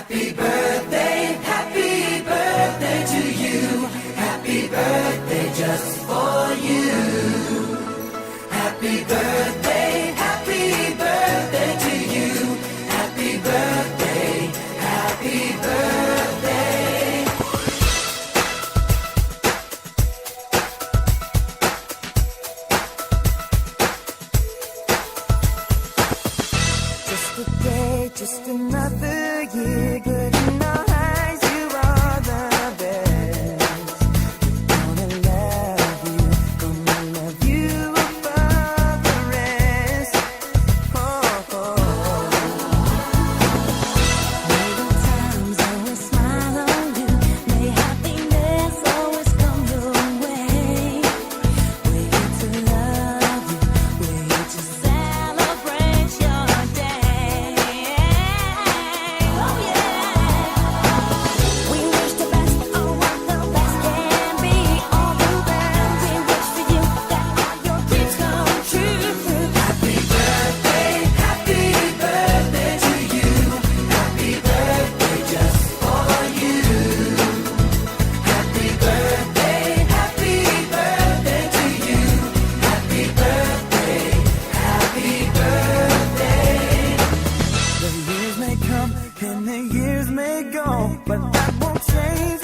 Happy birthday to you. Happy birthday just for you. Happy birthday to you. Happy birthday, happy birthday. Just a day, just another year, good in our eyes, you are the best. Gonna love you above the rest. Oh, oh. May the times always smile on you, may happiness always come your way. We're here to love you, we're here to celebrate your day. Oh yeah. We wish the best for what the best can be. All the best we wish for you, that all your dreams come true. Happy birthday to you. Happy birthday just for you. Happy birthday to you. Happy birthday, happy birthday. The years may come and the years may go, but that won't change